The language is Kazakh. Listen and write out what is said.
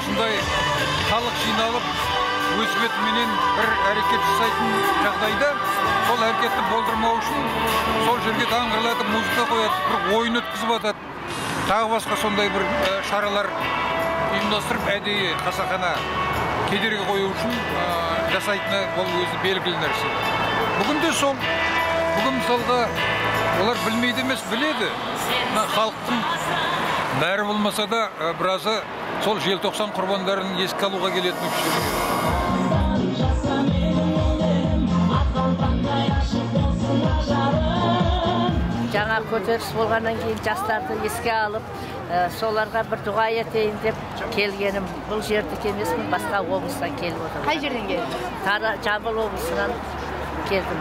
осындай халық жиналып өз бетіменен бір әрекет жасайтын жағдайда сол әрекетті болдырмау үшін сол жерге даңғырлатып музыка қоятып бір ойын өткізіп атады. Тағы басқа сондай бір шаралар ұйымдастырып әдейі қасақана кедергі қою үшін жасайтыны бұл өзі белгілі нәрсе. Бүгінде сол, бүгін мысалға олар білмейді емес, біледі. Халықтың бәрі болмаса да біразы сол желтоқсан құрбандарын еске алуға келетін өкшелер. Жаңа көтеріс болғаннан кейін жастарды еске алып, соларға бір дұға етейін деп келгенім. Бұл жердікі емеспін, басқа облыстан келіп отырмын. Қай жерден келдің? Жамбыл облысынан келдім.